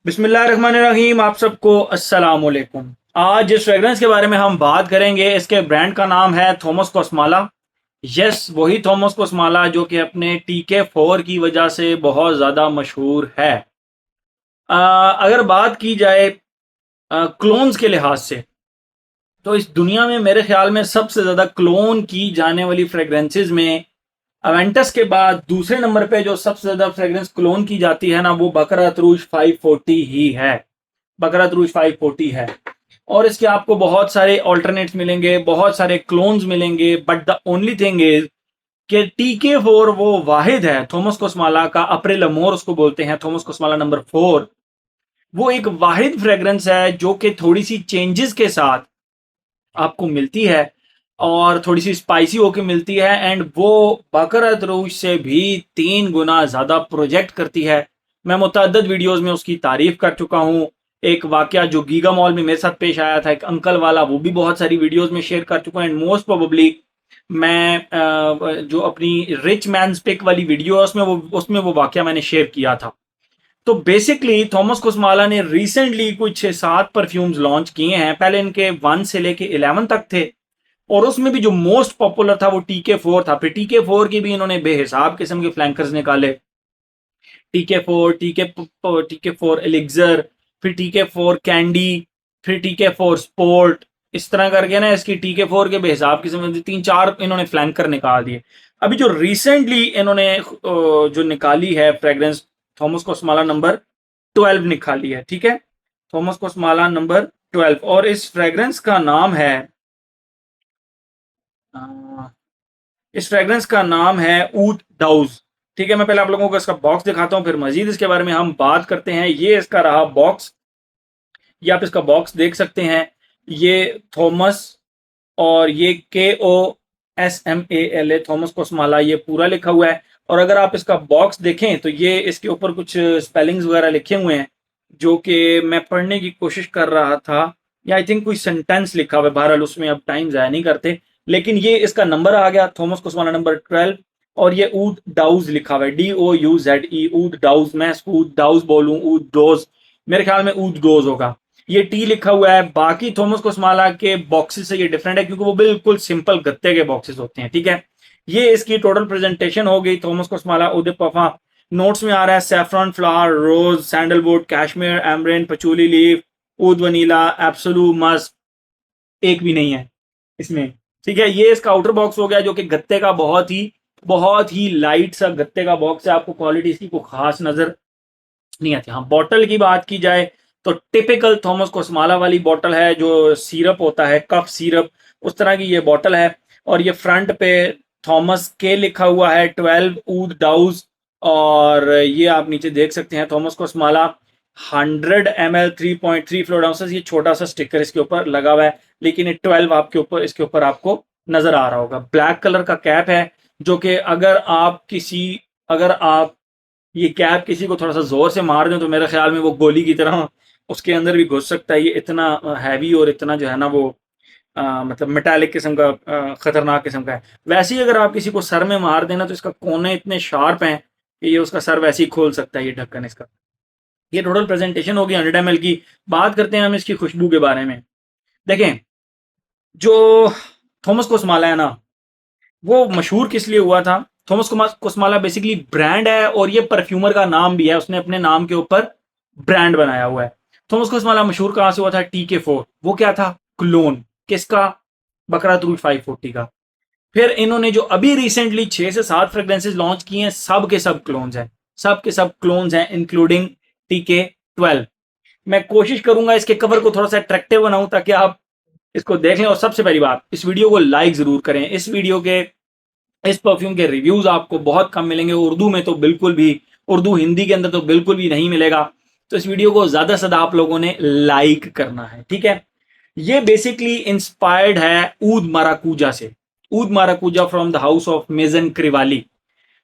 बिस्मिल्लाहिर्रहमानिर्रहीम। आप सबको अस्सलाम वालेकुम। आज जिस फ्रेग्रेंस के बारे में हम बात करेंगे इसके ब्रांड का नाम है थॉमस कोस्माला। यस, वही थॉमस कोस्माला जो कि अपने TK4 की वजह से बहुत ज़्यादा मशहूर है। अगर बात की जाए क्लोन्स के लिहाज से, तो इस दुनिया में मेरे ख्याल में सबसे ज़्यादा क्लोन की जाने वाली फ्रेग्रेंसेज में अवेंटस के बाद दूसरे नंबर पे जो सबसे ज़्यादा फ्रेग्रेंस क्लोन की जाती है ना, वो बकरात रूज 540 ही है। बकरात रूज 540 है। और इसके आपको बहुत सारे ऑल्टरनेट्स मिलेंगे, बहुत सारे क्लोन्स मिलेंगे, but the only thing is कि TK4 वो वाहिद है थॉमस कोस्माला का, अप्रैल अमोर उसको बोलते हैं, थॉमस कोस्माला नंबर 4। वो एक वाहिद फ्रेग्रेंस है जो कि थोड़ी सी चेंजेस के साथ आपको मिलती है और थोड़ी सी स्पाइसी होके मिलती है, एंड वो बकरत रूज से भी 3 गुना ज़्यादा प्रोजेक्ट करती है। मैं मुतअद्दिद वीडियोस में उसकी तारीफ कर चुका हूँ। एक वाकया जो गीगा मॉल में मेरे साथ पेश आया था, एक अंकल वाला, वो भी बहुत सारी वीडियोस में शेयर कर चुका हूँ। एंड मोस्ट प्रोबेबली मैं जो अपनी रिच मैन पिक वाली वीडियो है उसमें वो वाकया मैंने शेयर किया था। तो बेसिकली थॉमस कोस्माला ने रिसेंटली कुछ 6-7 परफ्यूम्स लॉन्च किए हैं। पहले इनके 1 से लेके 11 तक थे, और उसमें भी जो मोस्ट पॉपुलर था वो TK4 था। फिर TK4 की भी इन्होंने बेहिसाब किस्म के फ्लैंकर्स निकाले। TK4, TK4 एलिक्सर, फिर TK4 कैंडी, फिर TK4 स्पोर्ट। इस तरह करके ना इसकी TK4 के बेहिसाब किस्म के 3-4 इन्होंने फ्लैंकर निकाल दिए। अभी जो रिसेंटली इन्होंने जो निकाली है फ्रेग्रेंस, थॉमस कोस्माला नंबर 12 निकाली है। ठीक है, थॉमस कोस्माला नंबर 12, और इस फ्रेग्रेंस का नाम है इस फ्रेग्रेंस का नाम है ऊद डाउज। ठीक है, मैं पहले आप लोगों को इसका बॉक्स दिखाता हूं, फिर मजीद इसके बारे में हम बात करते हैं। ये इसका रहा बॉक्स, ये आप इसका बॉक्स देख सकते हैं। ये थॉमस, और ये KOSMALA, थॉमस कोस्माला, ये पूरा लिखा हुआ है। और अगर आप इसका बॉक्स देखें तो ये इसके ऊपर कुछ स्पेलिंग्स वगैरह लिखे हुए हैं जो कि मैं पढ़ने की कोशिश कर रहा था, या आई थिंक कोई सेंटेंस लिखा हुआ है। बहरहाल उसमें अब टाइम ज़ाया नहीं करते, लेकिन ये इसका नंबर आ गया, थॉमस कोस्माला नंबर 12। और ये ऊद डाउज लिखा हुआ है, DOUZE, ऊद डाउज। मैं इसको ऊद डाउज बोलूँ, ऊद डोज, मेरे ख्याल में ऊद डोज होगा। ये टी लिखा हुआ है। बाकी थॉमस कोस्माला के बॉक्सेस से ये डिफरेंट है क्योंकि वो बिल्कुल सिंपल गत्ते के बॉक्सेस होते हैं। ठीक है, ये इसकी टोटल प्रेजेंटेशन हो गई थॉमस कोस्माला उद पफा। नोट्स में आ रहा है saffron flower, rose, sandalwood, cashmere, एमरेन, पचूली लीफ, ऊद वनीला, एब्सोलू मस्क, एक भी नहीं है इसमें। ठीक है, ये इसका आउटर बॉक्स हो गया जो कि गत्ते का बहुत ही लाइट सा गत्ते का बॉक्स है। आपको क्वालिटी इसकी को खास नजर नहीं आती। हाँ, बॉटल की बात की जाए तो टिपिकल थॉमस कोस्माला वाली बॉटल है, जो सिरप होता है, कफ सिरप, उस तरह की ये बॉटल है। और ये फ्रंट पे थॉमस के लिखा हुआ है, 12 ऊद डाउज। और ये आप नीचे देख सकते हैं थॉमस कोस्माला 100 ml 3.3 फ्लोर आउंसेस। ये छोटा सा स्टिकर इसके ऊपर लगा हुआ है, लेकिन ये 12 आपके ऊपर, इसके ऊपर आपको नजर आ रहा होगा। ब्लैक कलर का कैप है, जो कि अगर आप ये कैप किसी को थोड़ा सा जोर से मार दें तो मेरे ख्याल में वो गोली की तरह उसके अंदर भी घुस सकता है। ये इतना हैवी और इतना जो है ना वो मतलब मेटालिक किस्म का, खतरनाक किस्म का है। वैसे ही अगर आप किसी को सर में मार देना तो इसका कोने इतने शार्प हैं कि ये उसका सर वैसे ही खोल सकता है, ये ढक्कन इसका। ये टोटल प्रेजेंटेशन होगी 100 ml की। बात करते हैं हम इसकी खुशबू के बारे में। देखें, जो थॉमस कोस्माला है ना, वो मशहूर किस लिए हुआ था? थॉमस कोस्माला बेसिकली ब्रांड है, और ये परफ्यूमर का नाम भी है, उसने अपने नाम के ऊपर ब्रांड बनाया हुआ है। थॉमस कोस्माला मशहूर कहां से हुआ था? TK4। वो क्या था? क्लोन। किसका? बकरात रूज 540 का। फिर इन्होंने जो अभी रिसेंटली 6 से 7 फ्रेग्रेंसेज लॉन्च किए हैं, सब के सब क्लोन्स हैं, सब के सब क्लोन्स हैं, इंक्लूडिंग TK12। मैं कोशिश करूंगा इसके कवर को थोड़ा सा अट्रैक्टिव बनाऊं ताकि आप इसको देख लें। और सबसे पहली बात, इस वीडियो को लाइक जरूर करें। इस परफ्यूम के रिव्यूज आपको बहुत कम मिलेंगे, उर्दू में तो बिल्कुल भी, उर्दू हिंदी के अंदर तो बिल्कुल भी नहीं मिलेगा। तो इस वीडियो को ज्यादा से ज्यादा आप लोगों ने लाइक करना है। ठीक है, ये बेसिकली इंस्पायर्ड है ऊद माराकूजा से। ऊद माराकूजा फ्रॉम द हाउस ऑफ मेजन क्रिवाली।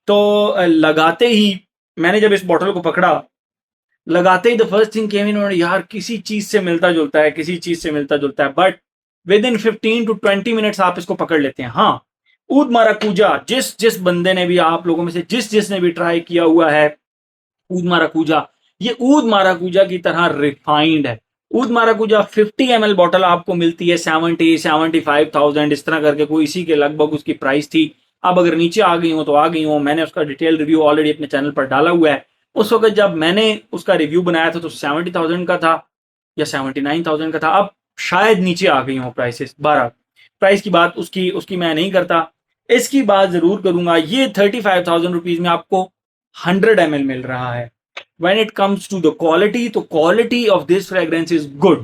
तो लगाते ही मैंने जब इस बॉटल को पकड़ा, लगाते ही द फर्स्ट थिंग केम इन, यार किसी चीज से मिलता जुलता है, किसी चीज से मिलता जुलता है। But with in 15 to 20 minutes आप इसको पकड़ लेते हैं। हाँ, ऊद माराकूजा, जिस जिस बंदे ने भी, आप लोगों में से जिसने भी ट्राई किया हुआ है ऊद माराकूजा, ये ऊद माराकूजा की तरह रिफाइंड है। ऊद माराकूजा 50 ml बॉटल आपको मिलती है 70-75,000 इस तरह करके, कोई इसी के लगभग उसकी प्राइस थी। अब अगर नीचे आ गई हो तो आ गई हो, मैंने उसका डिटेल रिव्यू ऑलरेडी अपने चैनल पर डाला हुआ है। उस वक्त जब मैंने उसका रिव्यू बनाया था तो 70,000 का था या 79,000 का था। अब शायद नीचे आ गई हो प्राइसेस। 12 प्राइस की बात उसकी उसकी मैं नहीं करता, इसकी बात जरूर करूंगा। ये 35,000 रुपीज में आपको 100 ml मिल रहा है। when it comes to the quality, तो quality of this fragrance is good,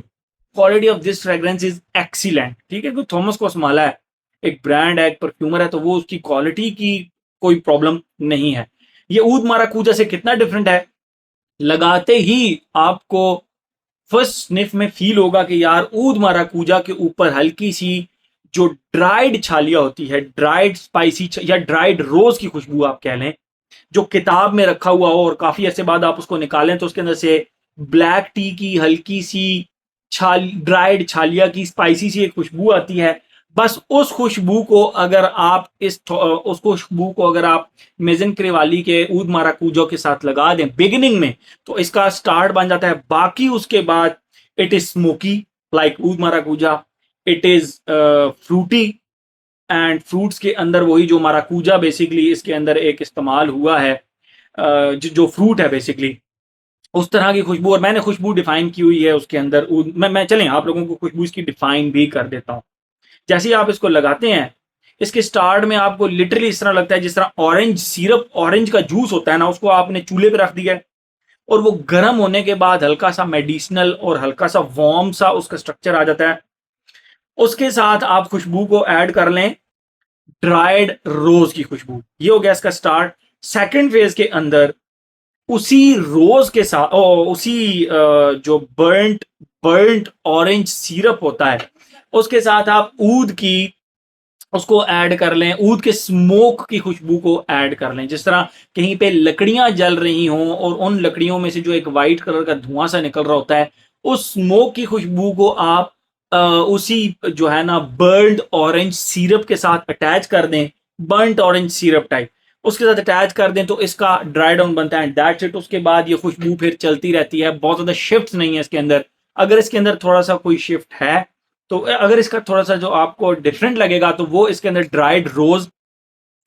quality of this fragrance is excellent। ठीक है, थॉमस कॉस्माला है, एक ब्रांड है, एक परफ्यूमर है, तो वो उसकी क्वालिटी की कोई प्रॉब्लम नहीं है। ये ऊद माराकूजा से कितना डिफरेंट है, लगाते ही आपको फर्स्ट स्निफ में फील होगा कि यार ऊद माराकूजा के ऊपर हल्की सी जो ड्राइड छालियां होती है, ड्राइड स्पाइसी या ड्राइड रोज की खुशबू आप कह लें, जो किताब में रखा हुआ हो और काफी ऐसे बाद आप उसको निकालें तो उसके अंदर से ब्लैक टी की हल्की सी ड्राइड छालिया की स्पाइसी सी एक खुशबू आती है। बस उस खुशबू को अगर आप उस खुशबू को अगर आप मेजन क्रेवाली के ऊद माराकूजो के साथ लगा दें बिगिनिंग में, तो इसका स्टार्ट बन जाता है। बाकी उसके बाद it is smoky like oud माराकूजा, it is fruity, and fruits के अंदर वही जो माराकूजा बेसिकली इसके अंदर एक इस्तेमाल हुआ है, जो फ्रूट है बेसिकली उस तरह की खुशबू। और मैंने खुशबू डिफाइन की हुई है उसके अंदर। मैं चलें आप लोगों को खुशबू इसकी डिफाइन भी कर देता हूँ। जैसे ही आप इसको लगाते हैं, इसके स्टार्ट में आपको लिटरली इस तरह लगता है जिस तरह ऑरेंज सिरप, ऑरेंज का जूस होता है ना, उसको आपने चूल्हे पे रख दिया है और वो गर्म होने के बाद हल्का सा मेडिसिनल और हल्का सा वार्म सा उसका स्ट्रक्चर आ जाता है। उसके साथ आप खुशबू को ऐड कर लें ड्राइड रोज की खुशबू, ये हो गया इसका स्टार्ट। सेकंड फेज के अंदर उसी रोज के साथ उसी जो बर्ंट बर्ंट ऑरेंज सिरप होता है उसके साथ आप ऊद की उसको ऐड कर लें, ऊद के स्मोक की खुशबू को ऐड कर लें। जिस तरह कहीं पे लकड़ियां जल रही हों और उन लकड़ियों में से जो एक वाइट कलर का धुआं सा निकल रहा होता है, उस स्मोक की खुशबू को आप उसी जो है ना बर्न्ड ऑरेंज सिरप के साथ अटैच कर दें, बर्न्ट ऑरेंज सिरप टाइप उसके साथ अटैच कर दें, तो इसका ड्राई डाउन बनता है। That's it. उसके बाद ये खुशबू फिर चलती रहती है, बहुत ज्यादा शिफ्ट नहीं है इसके अंदर। अगर इसके अंदर थोड़ा सा कोई शिफ्ट है, तो अगर इसका थोड़ा सा जो आपको डिफरेंट लगेगा, तो वो इसके अंदर ड्राइड रोज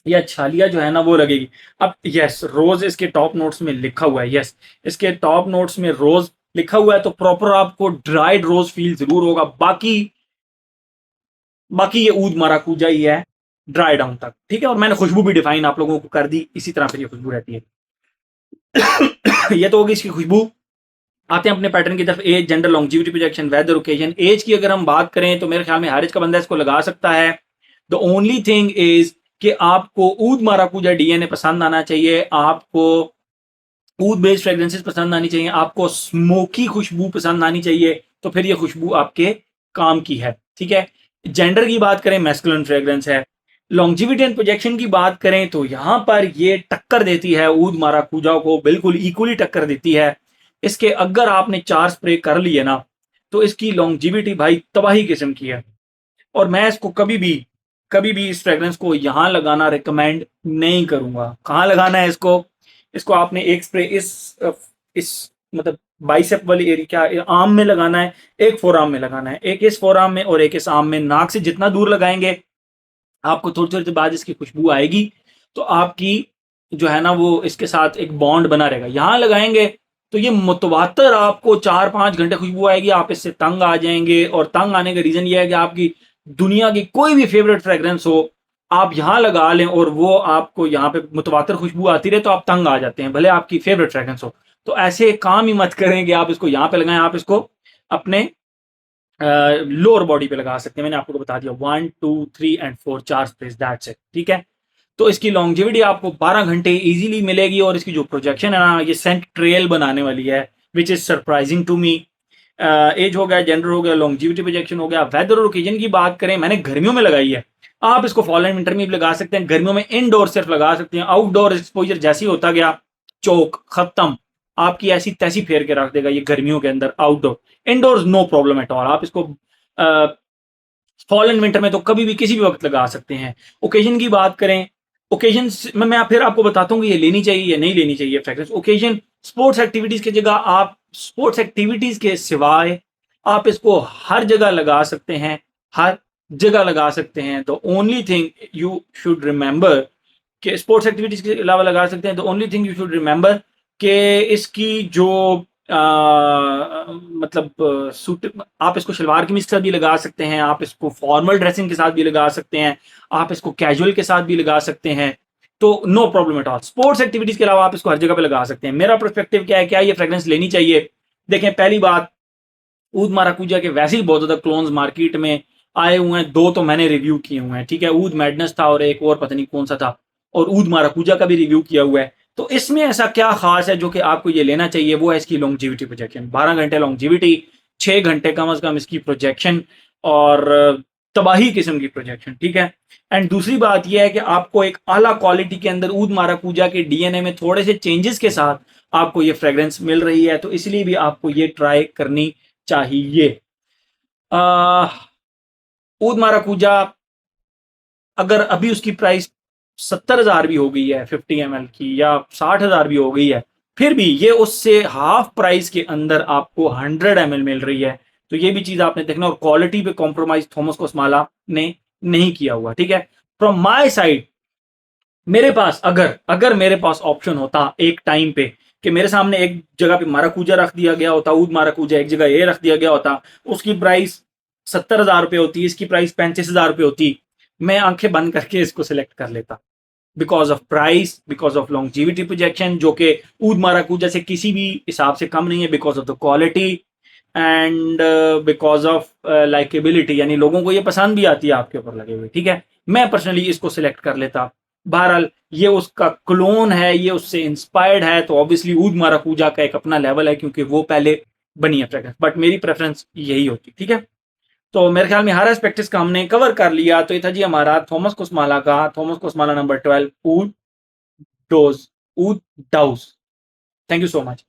या छालिया जो है ना वो लगेगी। अब यस, रोज इसके टॉप नोट्स में लिखा हुआ है, यस इसके टॉप नोट्स में रोज लिखा हुआ है, तो प्रॉपर आपको ड्राइड रोज फील जरूर होगा। बाकी बाकी ये ऊद माराकूजा ही है ड्राई डाउन तक, ठीक है। और मैंने खुशबू भी डिफाइन आप लोगों को कर दी, इसी तरह फिर ये खुशबू रहती है। ये तो होगी इसकी खुशबू। आते हैं अपने पैटर्न की तरफ। Age, gender, longevity, projection, weather, occasion. Age की अगर हम बात करें तो मेरे ख्याल में हर एज का बंदा इसको लगा सकता है। द ओनली थिंग इज कि आपको ऊद माराकूजा डीएनए पसंद आना चाहिए, आपको ऊद बेस्ड फ्रेग्रेंसेस पसंद आनी चाहिए, आपको स्मोकी खुशबू पसंद आनी चाहिए, तो फिर ये खुशबू आपके काम की है, ठीक है। जेंडर की बात करें मैस्कुलिन फ्रेग्रेंस है। लॉन्जिविटी एंड प्रोजेक्शन की बात करें तो यहां पर ये टक्कर देती है ऊद माराकूजा को, बिल्कुल इक्वली टक्कर देती है। इसके अगर आपने 4 स्प्रे कर लिए ना, तो इसकी लॉन्जिविटी भाई तबाही किस्म की है। और मैं इसको कभी भी इस फ्रेग्रेंस को यहां लगाना रिकमेंड नहीं करूंगा। कहाँ लगाना है इसको? इसको आपने एक स्प्रे इस मतलब बाइसेप वाली एरिया, क्या आर्म में लगाना है, एक फोर आर्म में लगाना है, एक इस फोर आर्म में और एक इस आर्म में। नाक से जितना दूर लगाएंगे आपको थोड़ी थोड़ी देर बाद इसकी खुशबू आएगी, तो आपकी जो है ना वो इसके साथ एक बॉन्ड बना रहेगा। यहां लगाएंगे तो ये मुतवातर आपको 4-5 घंटे खुशबू आएगी, आप इससे तंग आ जाएंगे। और तंग आने का रीजन ये है कि आपकी दुनिया की कोई भी फेवरेट फ्रेग्रेंस हो, आप यहां लगा लें और वो आपको यहाँ पे मुतवातर खुशबू आती रहे, तो आप तंग आ जाते हैं, भले आपकी फेवरेट फ्रेग्रेंस हो। तो ऐसे काम ही मत करें कि आप इसको यहाँ पे लगाएं। आप इसको अपने लोअर बॉडी पे लगा सकते हैं। मैंने आपको बता दिया 1, 2, 3 एंड 4, 4 स्प्रेस, दैट्स इट, ठीक है। तो इसकी लॉन्जिविटी आपको 12 घंटे इजीली मिलेगी। और इसकी जो प्रोजेक्शन है ना, ये सेंट ट्रेल बनाने वाली है, which is surprising to me. Age हो गया, जेंडर हो गया, लॉन्जिविटी प्रोजेक्शन हो गया। वेदर और ओकेजन की बात करें, मैंने गर्मियों में लगाई है, आप इसको फॉल एंड विंटर में भी लगा सकते हैं। गर्मियों में इनडोर सिर्फ लगा सकते हैं, आउटडोर एक्सपोजर जैसे ही होता गया चौक खत्म, आपकी ऐसी तैसी फेर के रख देगा ये गर्मियों के अंदर। Outdoor, indoor no problem at all, आप इसको फॉल एंड विंटर में तो कभी भी किसी भी वक्त लगा सकते हैं। ओकेजन की बात करें, ओकेजन मैं फिर आपको बताता हूँ कि ये लेनी चाहिए या नहीं लेनी चाहिए फ्रेग्रेंस। ओकेजन स्पोर्ट्स एक्टिविटीज की जगह आप स्पोर्ट्स एक्टिविटीज के सिवाय आप इसको हर जगह लगा सकते हैं, हर जगह लगा सकते हैं। The only thing you should remember कि स्पोर्ट्स एक्टिविटीज के अलावा लगा सकते हैं। The only thing you should remember कि इसकी जो मतलब सूट, आप इसको शलवार कमीज के साथ भी लगा सकते हैं, आप इसको फॉर्मल ड्रेसिंग के साथ भी लगा सकते हैं, आप इसको कैजुअल के साथ भी लगा सकते हैं। तो no problem at all. Sports activities के अलावा आप इसको हर जगह पे लगा सकते हैं। मेरा पर्सपेक्टिव क्या है, क्या ये फ्रेग्रेंस लेनी चाहिए? देखें, पहली बात, ऊद माराकूजा के वैसे ही बहुत ज्यादा क्लोन्स मार्केट में आए हुए हैं। दो तो मैंने रिव्यू किए हुए हैं, ठीक है। ऊद मैडनेस था और एक और पता नहीं कौन सा था, और ऊद माराकूजा का भी रिव्यू किया हुआ है। तो इसमें ऐसा क्या खास है जो कि आपको ये लेना चाहिए? वो है इसकी लॉन्जिविटी प्रोजेक्शन, 12 घंटे लॉन्जिविटी, 6 घंटे कम अज कम इसकी प्रोजेक्शन, और तबाही किस्म की प्रोजेक्शन, ठीक है। एंड दूसरी बात यह है कि आपको एक आला क्वालिटी के अंदर ऊद माराकूजा के डीएनए में थोड़े से चेंजेस के साथ आपको ये फ्रेग्रेंस मिल रही है, तो इसलिए भी आपको ये ट्राई करनी चाहिए। ऊद माराकूजा अगर अभी उसकी प्राइस 70,000 भी हो गई है 50 ml की, या 60,000 भी हो गई है, फिर भी ये उससे हाफ प्राइस के अंदर आपको 100 ml मिल रही है। तो ये भी चीज आपने देखना, और क्वालिटी पे कॉम्प्रोमाइज थॉमस कोस्माला ने नहीं किया हुआ, ठीक है। फ्रॉम माई साइड, मेरे पास अगर अगर मेरे पास ऑप्शन होता एक टाइम पे कि मेरे सामने एक जगह पे माराकूजा रख दिया गया होता, ऊद माराकूजा एक जगह ये रख दिया गया होता, उसकी प्राइस 70,000 रुपये होती, इसकी प्राइस 35,000 रुपये होती, मैं आंखें बंद करके इसको सिलेक्ट कर लेता। Because of price, because of longevity projection, जो कि ऊद माराकूजा से किसी भी हिसाब से कम नहीं है, because of the quality, and because of likeability, यानी लोगों को ये पसंद भी आती है आपके ऊपर लगे हुए, ठीक है। मैं पर्सनली इसको सिलेक्ट कर लेता। बहरहाल ये उसका क्लोन है, ये उससे इंस्पायर्ड है, तो ऑब्वियसली ऊद माराकूजा का एक अपना लेवल है क्योंकि वो पहले बनी है फ्रेग्रेंस, बट मेरी प्रेफरेंस यही होती, ठीक है। तो मेरे ख्याल में हर एस्पेक्ट का हमने कवर कर लिया। तो ये था जी हमारा थॉमस कोस्माला का, थॉमस कोस्माला नंबर 12, ऊड डोज, ऊड डाउस। Thank you so much.